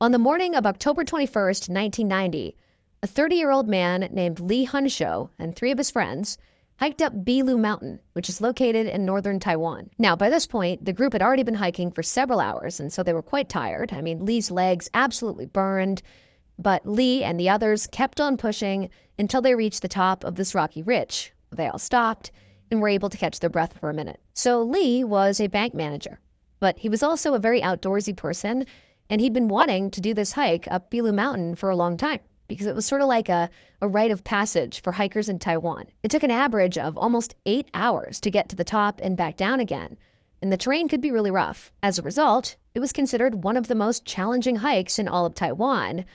On the morning of October 21st, 1990, a 30-year-old man named Lee Hunsho and three of his friends hiked up Bilu Mountain, which is located in northern Taiwan. Now, by this point, the group had already been hiking for several hours, and so they were quite tired. I mean, Lee's legs absolutely burned, but Lee and the others kept on pushing until they reached the top of this rocky ridge. They all stopped and were able to catch their breath for a minute. So Lee was a bank manager, but he was also a very outdoorsy person, and he'd been wanting to do this hike up Bilu Mountain for a long time because it was sort of like a rite of passage for hikers in Taiwan. It took an average of almost 8 hours to get to the top and back down again, and the terrain could be really rough. As a result, it was considered one of the most challenging hikes in all of Taiwan.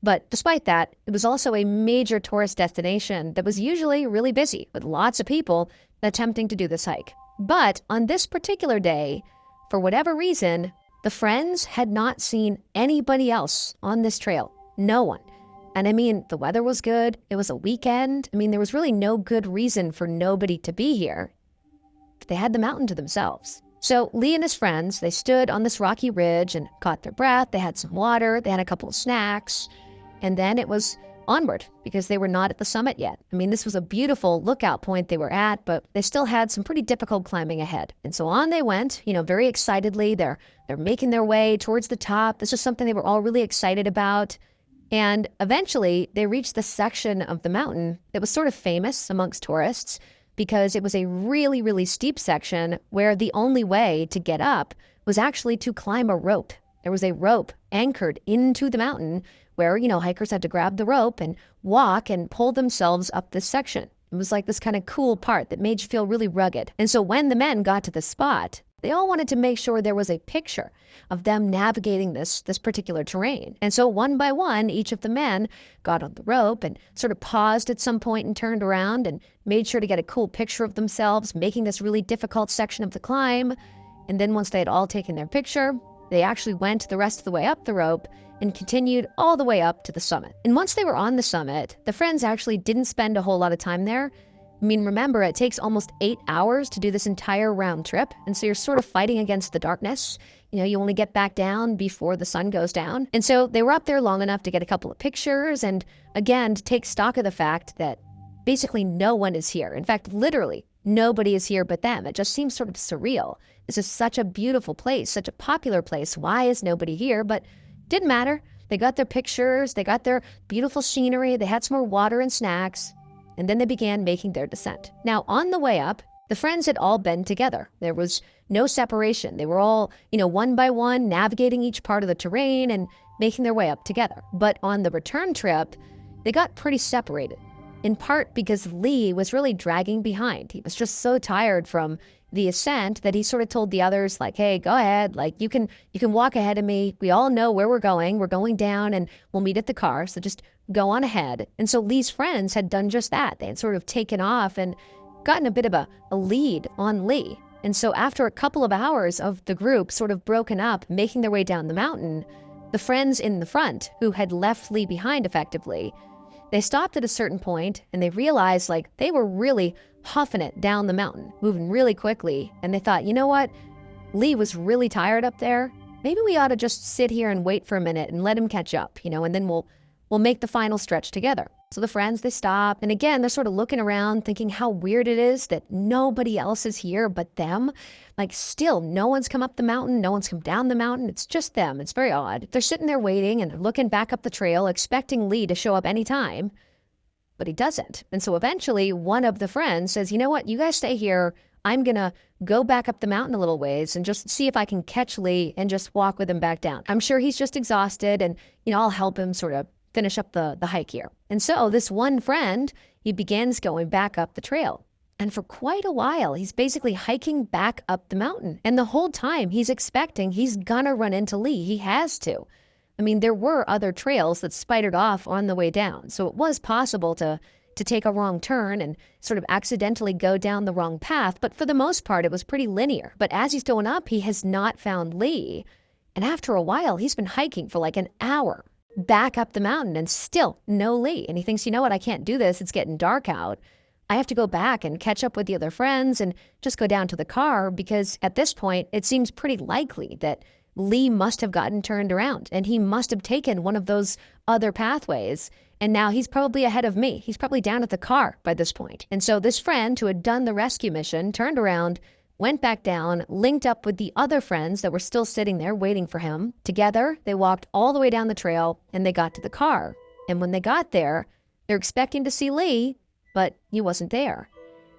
But despite that, it was also a major tourist destination that was usually really busy with lots of people attempting to do this hike. But on this particular day, for whatever reason, the friends had not seen anybody else on this trail. No one. And I mean, the weather was good. It was a weekend. I mean, there was really no good reason for nobody to be here. They had the mountain to themselves. So Lee and his friends, they stood on this rocky ridge and caught their breath. They had some water. They had a couple of snacks. And then it was onward because they were not at the summit yet. I mean, this was a beautiful lookout point they were at, but they still had some pretty difficult climbing ahead. And so on they went, very excitedly. They're making their way towards the top. This was something they were all really excited about. And eventually they reached the section of the mountain that was sort of famous amongst tourists because it was a really, really steep section where the only way to get up was actually to climb a rope. There was a rope anchored into the mountain where, hikers had to grab the rope and walk and pull themselves up this section. It was like this kind of cool part that made you feel really rugged. And so when the men got to the spot, they all wanted to make sure there was a picture of them navigating this particular terrain. And so one by one, each of the men got on the rope and sort of paused at some point and turned around and made sure to get a cool picture of themselves making this really difficult section of the climb. And then once they had all taken their picture, they actually went the rest of the way up the rope and continued all the way up to the summit. And once they were on the summit, the friends actually didn't spend a whole lot of time there. I mean, remember, it takes almost 8 hours to do this entire round trip. And so you're sort of fighting against the darkness. You want to get back down before the sun goes down. And so they were up there long enough to get a couple of pictures and, again, to take stock of the fact that basically no one is here. In fact, literally, nobody is here but them. It just seems sort of surreal. This is such a beautiful place, such a popular place. Why is nobody here? But didn't matter. They got their pictures. They got their beautiful scenery. They had some more water and snacks. And then they began making their descent. Now, on the way up, the friends had all been together. There was no separation. They were all, one by one, navigating each part of the terrain and making their way up together. But on the return trip, they got pretty separated, in part because Lee was really dragging behind. He was just so tired from the ascent that he sort of told the others, like, hey, go ahead. Like, you can walk ahead of me. We all know where we're going. We're going down and we'll meet at the car. So just go on ahead. And so Lee's friends had done just that. They had sort of taken off and gotten a bit of a lead on Lee. And so after a couple of hours of the group sort of broken up, making their way down the mountain, the friends in the front, who had left Lee behind effectively, they stopped at a certain point and they realized like they were really huffing it down the mountain, moving really quickly. And they thought, you know what? Lee was really tired up there. Maybe we ought to just sit here and wait for a minute and let him catch up, and then we'll make the final stretch together. So the friends, they stop. And again, they're sort of looking around thinking how weird it is that nobody else is here but them. Like still, no one's come up the mountain. No one's come down the mountain. It's just them. It's very odd. They're sitting there waiting and looking back up the trail, expecting Lee to show up anytime. But he doesn't. And so eventually one of the friends says, you know what? You guys stay here. I'm going to go back up the mountain a little ways and just see if I can catch Lee and just walk with him back down. I'm sure he's just exhausted and, I'll help him sort of finish up the hike here. And so this one friend, he begins going back up the trail. And for quite a while, he's basically hiking back up the mountain. And the whole time he's expecting he's gonna run into Lee. He has to. I mean, there were other trails that spidered off on the way down. So it was possible to take a wrong turn and sort of accidentally go down the wrong path. But for the most part, it was pretty linear. But as he's going up, he has not found Lee. And after a while, he's been hiking for like an hour back up the mountain and still no Lee. And he thinks, you know what, I can't do this. It's getting dark out. I have to go back and catch up with the other friends and just go down to the car because at this point, it seems pretty likely that Lee must have gotten turned around and he must have taken one of those other pathways. And now he's probably ahead of me. He's probably down at the car by this point. And so this friend who had done the rescue mission turned around, went back down, linked up with the other friends that were still sitting there waiting for him. Together, they walked all the way down the trail and they got to the car. And when they got there, they're expecting to see Lee, but he wasn't there.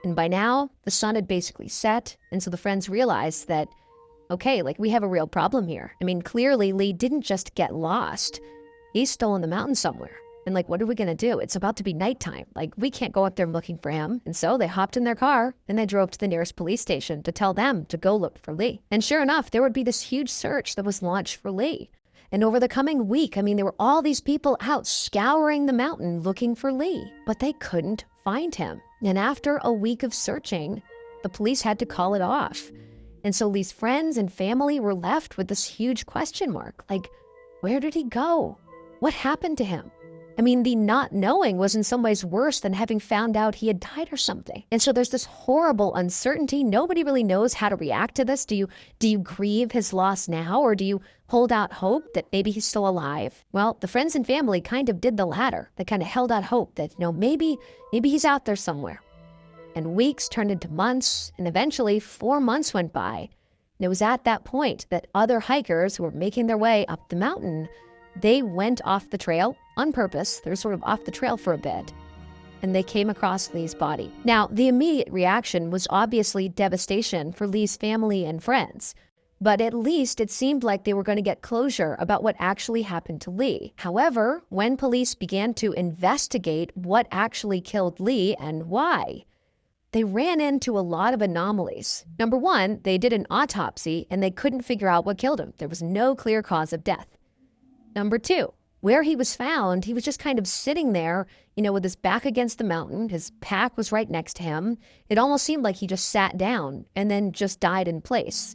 And by now, the sun had basically set. And so the friends realized that, okay, like we have a real problem here. I mean, clearly Lee didn't just get lost. He's still in the mountains somewhere. And like, what are we going to do? It's about to be nighttime. Like, we can't go up there looking for him. And so they hopped in their car and they drove to the nearest police station to tell them to go look for Lee. And sure enough, there would be this huge search that was launched for Lee. And over the coming week, I mean, there were all these people out scouring the mountain looking for Lee, but they couldn't find him. And after a week of searching, the police had to call it off. And so Lee's friends and family were left with this huge question mark. Like, where did he go? What happened to him? I mean, the not knowing was in some ways worse than having found out he had died or something. And so there's this horrible uncertainty. Nobody really knows how to react to this. Do you grieve his loss now, or do you hold out hope that maybe he's still alive? Well, the friends and family kind of did the latter. They kind of held out hope that, maybe he's out there somewhere. And weeks turned into months, and eventually 4 months went by. And it was at that point that other hikers who were making their way up the mountain, they went off the trail on purpose. They were sort of off the trail for a bit, and they came across Lee's body. Now, the immediate reaction was obviously devastation for Lee's family and friends, but at least it seemed like they were going to get closure about what actually happened to Lee. However, when police began to investigate what actually killed Lee and why, they ran into a lot of anomalies. Number one, they did an autopsy and they couldn't figure out what killed him. There was no clear cause of death. Number two, where he was found, he was just kind of sitting there, with his back against the mountain. His pack was right next to him. It almost seemed like he just sat down and then just died in place.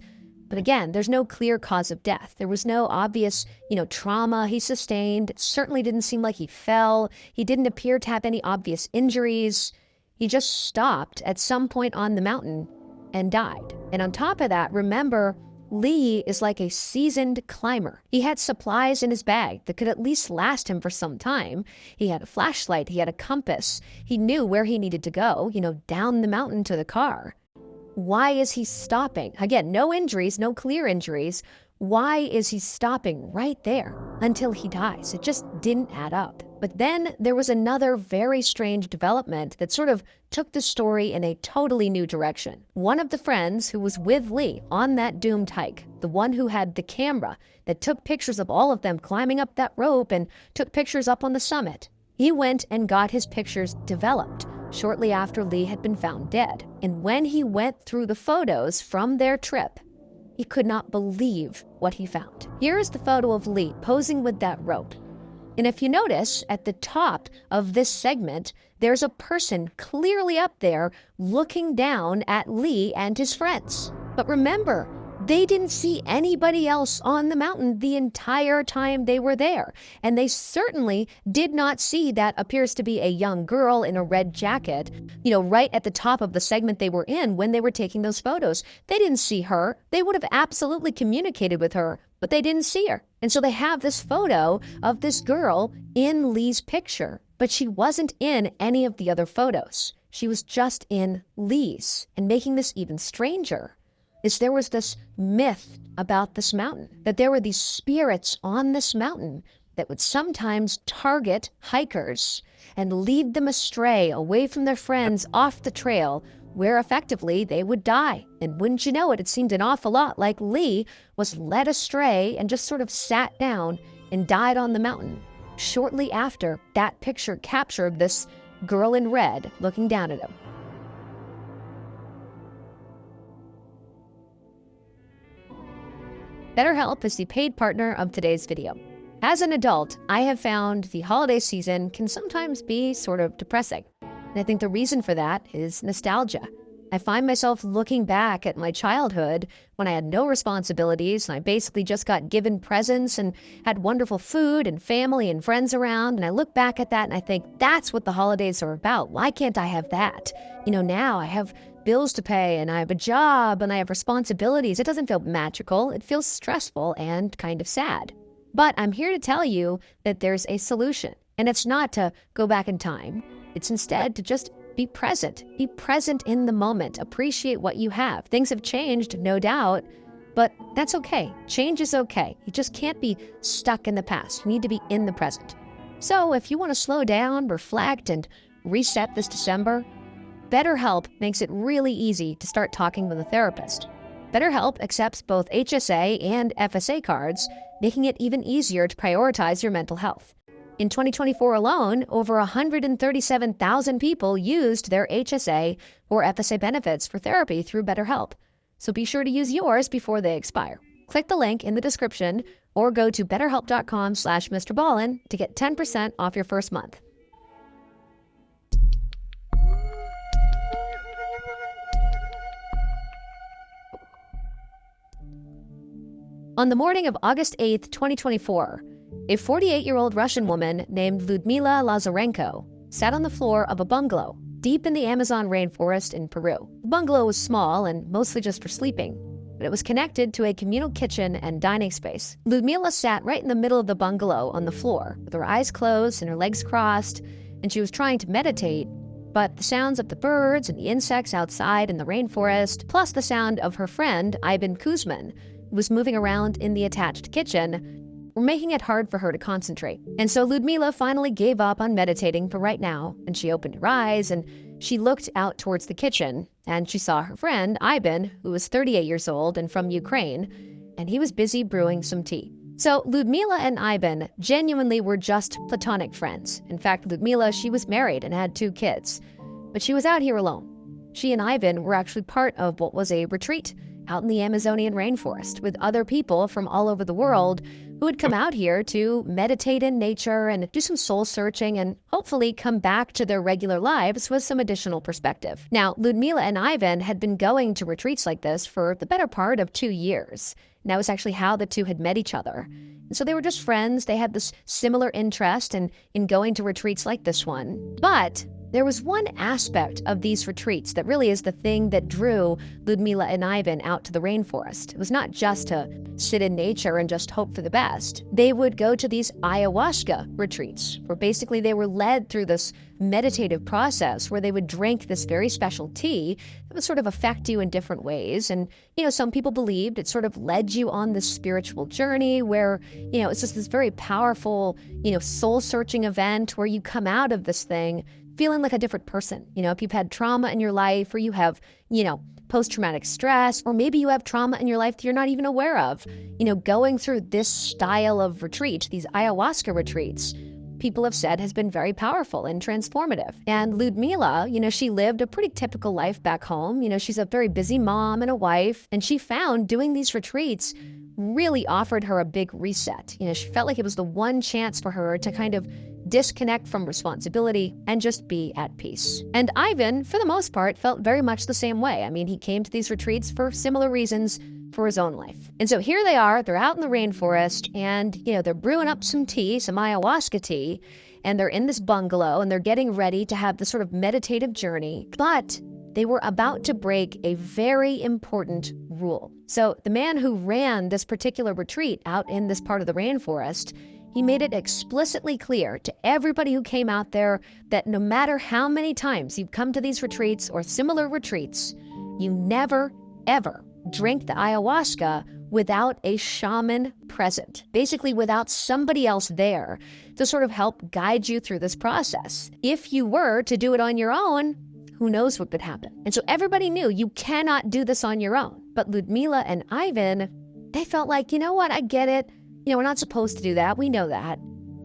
But again, there's no clear cause of death. There was no obvious, trauma he sustained. It certainly didn't seem like he fell. He didn't appear to have any obvious injuries. He just stopped at some point on the mountain and died. And on top of that, remember, Lee is like a seasoned climber. He had supplies in his bag that could at least last him for some time. He had a flashlight, he had a compass. He knew where he needed to go, down the mountain to the car. Why is he stopping? Again, no injuries, no clear injuries. Why is he stopping right there until he dies? It just didn't add up. But then there was another very strange development that sort of took the story in a totally new direction. One of the friends who was with Lee on that doomed hike, the one who had the camera that took pictures of all of them climbing up that rope and took pictures up on the summit, he went and got his pictures developed shortly after Lee had been found dead. And when he went through the photos from their trip, he could not believe what he found. Here is the photo of Lee posing with that rope. And if you notice, at the top of this segment, there's a person clearly up there looking down at Lee and his friends. But remember, they didn't see anybody else on the mountain the entire time they were there. And they certainly did not see that appears to be a young girl in a red jacket, right at the top of the segment they were in when they were taking those photos. They didn't see her. They would have absolutely communicated with her, but they didn't see her. And so they have this photo of this girl in Lee's picture, but she wasn't in any of the other photos. She was just in Lee's. And making this even stranger is there was this myth about this mountain, that there were these spirits on this mountain that would sometimes target hikers and lead them astray away from their friends off the trail, where effectively they would die. And wouldn't you know it, it seemed an awful lot like Lee was led astray and just sort of sat down and died on the mountain shortly after that picture captured this girl in red looking down at him. BetterHelp is the paid partner of today's video. As an adult, I have found the holiday season can sometimes be sort of depressing. And I think the reason for that is nostalgia. I find myself looking back at my childhood when I had no responsibilities and I basically just got given presents and had wonderful food and family and friends around. And I look back at that and I think that's what the holidays are about. Why can't I have that? Now I have bills to pay and I have a job and I have responsibilities. It doesn't feel magical. It feels stressful and kind of sad. But I'm here to tell you that there's a solution. And it's not to go back in time. It's instead to just be present. Be present in the moment. Appreciate what you have. Things have changed, no doubt, but that's okay. Change is okay. You just can't be stuck in the past. You need to be in the present. So if you want to slow down, reflect, and reset this December, BetterHelp makes it really easy to start talking with a therapist. BetterHelp accepts both HSA and FSA cards, making it even easier to prioritize your mental health. In 2024 alone, over 137,000 people used their HSA or FSA benefits for therapy through BetterHelp. So be sure to use yours before they expire. Click the link in the description or go to betterhelp.com/Mr. Ballin to get 10% off your first month. On the morning of August 8th, 2024, a 48-year-old Russian woman named Lyudmila Lazarenko sat on the floor of a bungalow deep in the Amazon rainforest in Peru. The bungalow was small and mostly just for sleeping, but it was connected to a communal kitchen and dining space. Lyudmila sat right in the middle of the bungalow on the floor, with her eyes closed and her legs crossed, and she was trying to meditate, but the sounds of the birds and the insects outside in the rainforest, plus the sound of her friend, Ivan Kuzman, who was moving around in the attached kitchen, were making it hard for her to concentrate. And so Lyudmila finally gave up on meditating for right now, and she opened her eyes and she looked out towards the kitchen, and she saw her friend, Ivan, who was 38 years old and from Ukraine, and he was busy brewing some tea. So Lyudmila and Ivan genuinely were just platonic friends. In fact, Lyudmila, she was married and had 2 kids, but she was out here alone. She and Ivan were actually part of what was a retreat out in the Amazonian rainforest with other people from all over the world who had come out here to meditate in nature and do some soul searching and hopefully come back to their regular lives with some additional perspective. Now, Lyudmila and Ivan had been going to retreats like this for the better part of 2 years. And that was actually how the two had met each other. And so they were just friends. They had this similar interest in going to retreats like this one. But there was one aspect of these retreats that really is the thing that drew Lyudmila and Ivan out to the rainforest. It was not just to sit in nature and just hope for the best. They would go to these ayahuasca retreats, where basically they were led through this meditative process where they would drink this very special tea that would sort of affect you in different ways. And, some people believed it sort of led you on this spiritual journey where, it's just this very powerful, soul-searching event where you come out of this thing feeling like a different person. If you've had trauma in your life or you have, post-traumatic stress, or maybe you have trauma in your life that you're not even aware of, going through this style of retreat, these ayahuasca retreats, people have said has been very powerful and transformative. And Lyudmila, she lived a pretty typical life back home. She's a very busy mom and a wife, and she found doing these retreats really offered her a big reset. She felt like it was the one chance for her to kind of disconnect from responsibility and just be at peace. And Ivan, for the most part, felt very much the same way. I mean, he came to these retreats for similar reasons for his own life. And so here they are, they're out in the rainforest, and, they're brewing up some tea, some ayahuasca tea, and they're in this bungalow, and they're getting ready to have this sort of meditative journey. But they were about to break a very important rule. So the man who ran this particular retreat out in this part of the rainforest, he made it explicitly clear to everybody who came out there that no matter how many times you've come to these retreats or similar retreats, you never, ever drink the ayahuasca without a shaman present. Basically, without somebody else there to sort of help guide you through this process. If you were to do it on your own, who knows what could happen? And so everybody knew you cannot do this on your own. But Lyudmila and Ivan, they felt like, you know what, I get it. We're not supposed to do that. We know that.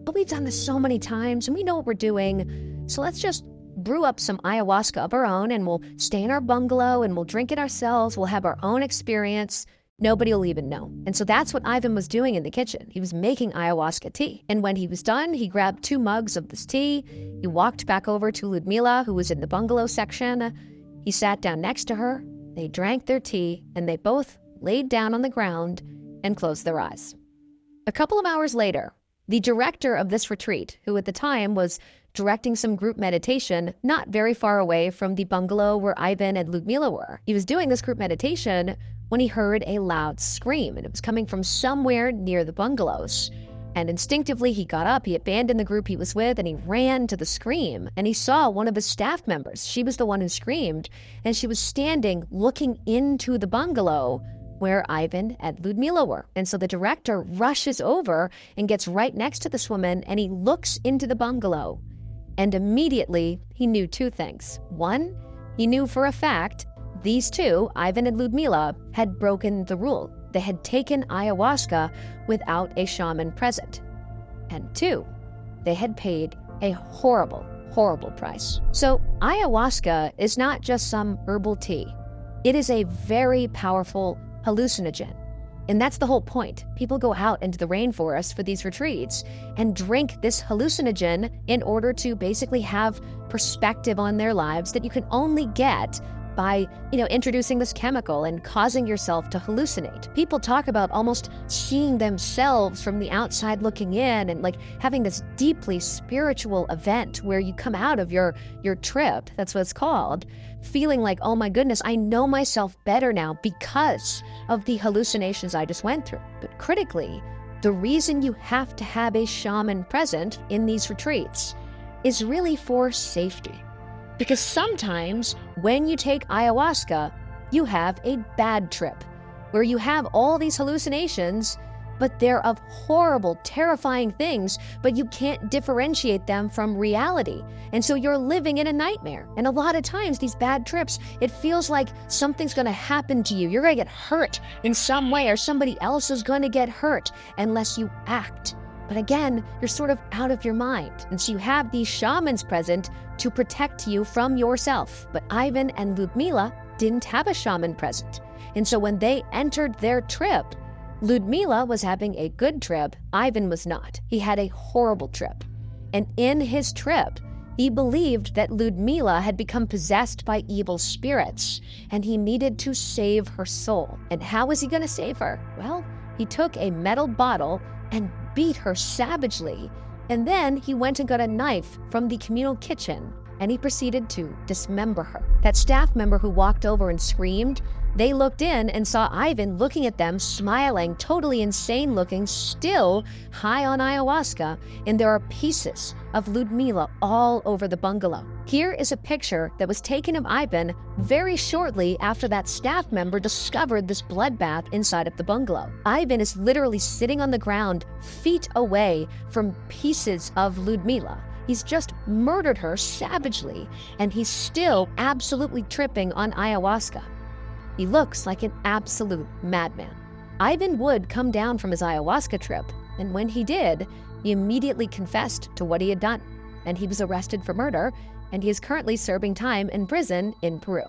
But we've done this so many times and we know what we're doing. So let's just brew up some ayahuasca of our own and we'll stay in our bungalow and we'll drink it ourselves. We'll have our own experience. Nobody will even know. And so that's what Ivan was doing in the kitchen. He was making ayahuasca tea. And when he was done, he grabbed 2 mugs of this tea. He walked back over to Lyudmila, who was in the bungalow section. He sat down next to her. They drank their tea and they both laid down on the ground and closed their eyes. A couple of hours later, the director of this retreat, who at the time was directing some group meditation not very far away from the bungalow where Ivan and Ludmila were. He was doing this group meditation when he heard a loud scream, and it was coming from somewhere near the bungalows. And instinctively, he got up, he abandoned the group he was with, and he ran to the scream. And he saw one of his staff members. She was the one who screamed, and she was standing looking into the bungalow where Ivan and Ludmila were. And so the director rushes over and gets right next to this woman, and he looks into the bungalow. And immediately, he knew two things. One, he knew for a fact these two, Ivan and Ludmila, had broken the rule. They had taken ayahuasca without a shaman present. And two, they had paid a horrible, horrible price. So ayahuasca is not just some herbal tea. It is a very powerful hallucinogen. And that's the whole point. People go out into the rainforest for these retreats and drink this hallucinogen in order to basically have perspective on their lives that you can only get by, introducing this chemical and causing yourself to hallucinate. People talk about almost seeing themselves from the outside looking in and like having this deeply spiritual event where you come out of your trip, that's what it's called, feeling like, oh my goodness, I know myself better now because of the hallucinations I just went through. But critically, the reason you have to have a shaman present in these retreats is really for safety. Because sometimes when you take ayahuasca, you have a bad trip where you have all these hallucinations, but they're of horrible, terrifying things, but you can't differentiate them from reality. And so you're living in a nightmare. And a lot of times these bad trips, it feels like something's going to happen to you. You're going to get hurt in some way, or somebody else is going to get hurt unless you act. But again, you're sort of out of your mind. And so you have these shamans present to protect you from yourself. But Ivan and Ludmila didn't have a shaman present. And so when they entered their trip, Ludmila was having a good trip, Ivan was not. He had a horrible trip. And in his trip, he believed that Ludmila had become possessed by evil spirits, and he needed to save her soul. And how was he going to save her? Well, he took a metal bottle and beat her savagely, and then he went and got a knife from the communal kitchen, and he proceeded to dismember her. That staff member who walked over and screamed, they looked in and saw Ivan looking at them, smiling, totally insane looking, still high on ayahuasca, and there are pieces of Ludmila all over the bungalow. Here is a picture that was taken of Ivan very shortly after that staff member discovered this bloodbath inside of the bungalow. Ivan is literally sitting on the ground, feet away from pieces of Ludmila. He's just murdered her savagely, and he's still absolutely tripping on ayahuasca. He looks like an absolute madman. Ivan would come down from his ayahuasca trip, and when he did, he immediately confessed to what he had done, and he was arrested for murder, and he is currently serving time in prison in Peru.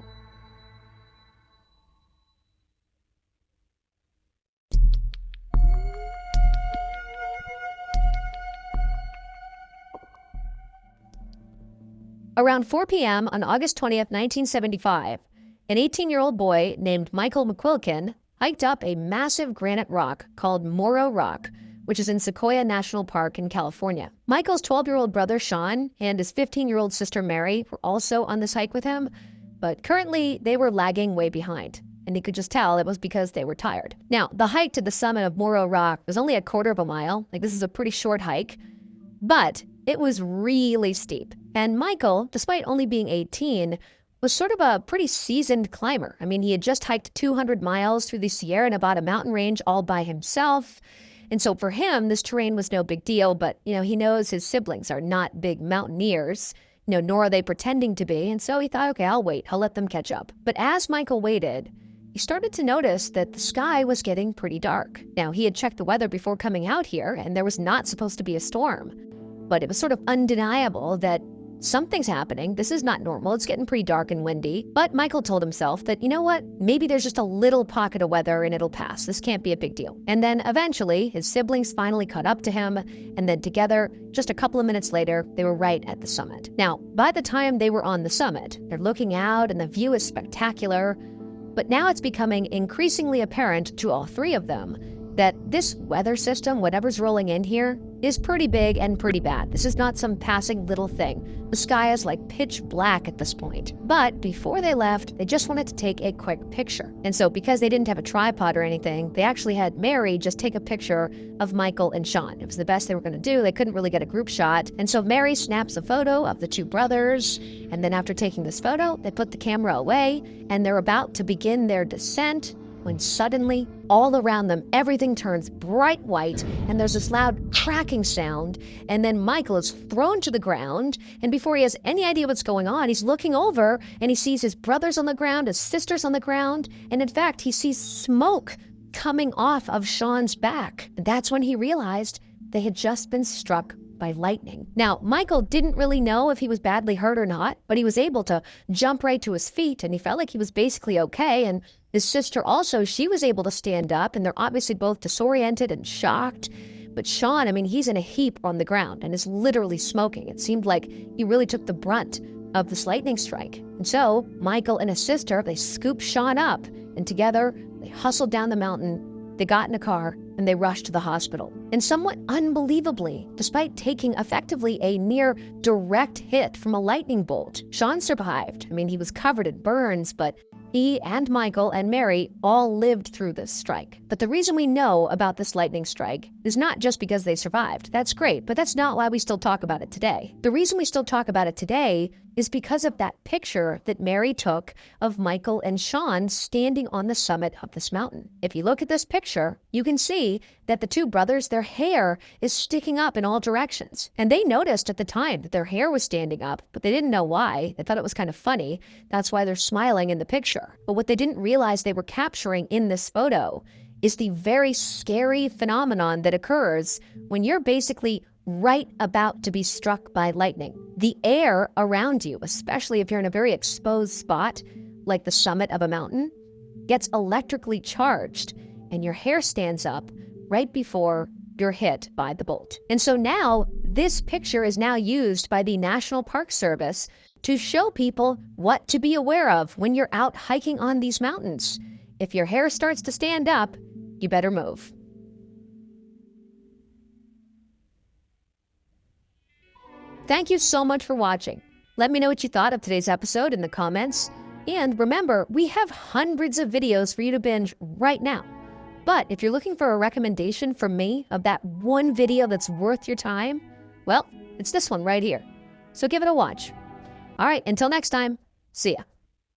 Around 4 p.m. on August 20th, 1975, an 18-year-old boy named Michael McQuilkin hiked up a massive granite rock called Morro Rock, which is in Sequoia National Park in California. Michael's 12-year-old brother Sean and his 15-year-old sister Mary were also on this hike with him, but currently they were lagging way behind, and he could just tell it was because they were tired. Now, the hike to the summit of Morro Rock was only a quarter of a mile. This is a pretty short hike, but it was really steep. And Michael, despite only being 18, was sort of a pretty seasoned climber. He had just hiked 200 miles through the Sierra Nevada mountain range all by himself. And so for him, this terrain was no big deal, but, he knows his siblings are not big mountaineers, nor are they pretending to be. And so he thought, okay, I'll wait. I'll let them catch up. But as Michael waited, he started to notice that the sky was getting pretty dark. Now, he had checked the weather before coming out here, and there was not supposed to be a storm. But it was sort of undeniable that something's happening. This is not normal. It's getting pretty dark and windy. But Michael told himself that, you know what? Maybe there's just a little pocket of weather and it'll pass. This can't be a big deal. And then eventually, his siblings finally caught up to him. And then together, just a couple of minutes later, they were right at the summit. Now, by the time they were on the summit, they're looking out and the view is spectacular. But now it's becoming increasingly apparent to all three of them that this weather system, whatever's rolling in here, is pretty big and pretty bad. This is not some passing little thing. The sky is like pitch black at this point. But before they left, they just wanted to take a quick picture. And so because they didn't have a tripod or anything, they actually had Mary just take a picture of Michael and Sean. It was the best they were going to do. They couldn't really get a group shot. And so Mary snaps a photo of the two brothers. And then after taking this photo, they put the camera away and they're about to begin their descent when suddenly, all around them, everything turns bright white and there's this loud cracking sound, and then Michael is thrown to the ground, and before he has any idea what's going on, he's looking over and he sees his brothers on the ground, his sisters on the ground, and in fact, he sees smoke coming off of Sean's back. And that's when he realized they had just been struck by lightning. Now, Michael didn't really know if he was badly hurt or not, but he was able to jump right to his feet and he felt like he was basically okay. And his sister also, she was able to stand up, and they're obviously both disoriented and shocked. But Sean, I mean, he's in a heap on the ground and is literally smoking. It seemed like he really took the brunt of this lightning strike. And so Michael and his sister, they scooped Sean up, and together they hustled down the mountain. They got in a car and they rushed to the hospital. And somewhat unbelievably, despite taking effectively a near direct hit from a lightning bolt, Sean survived. I mean, he was covered in burns, but he and Michael and Mary all lived through this strike. But the reason we know about this lightning strike is not just because they survived. That's great, but that's not why we still talk about it today. The reason we still talk about it today is because of that picture that Mary took of Michael and Sean standing on the summit of this mountain. If you look at this picture, you can see that the two brothers, their hair is sticking up in all directions. And they noticed at the time that their hair was standing up, but they didn't know why. They thought it was kind of funny. That's why they're smiling in the picture. But what they didn't realize they were capturing in this photo is the very scary phenomenon that occurs when you're basically right about to be struck by lightning. The air around you, especially if you're in a very exposed spot, like the summit of a mountain, gets electrically charged and your hair stands up right before you're hit by the bolt. And so now this picture is now used by the National Park Service to show people what to be aware of when you're out hiking on these mountains. If your hair starts to stand up, you better move. Thank you so much for watching. Let me know what you thought of today's episode in the comments. And remember, we have hundreds of videos for you to binge right now. But if you're looking for a recommendation from me of that one video that's worth your time, well, it's this one right here. So give it a watch. All right, until next time, see ya.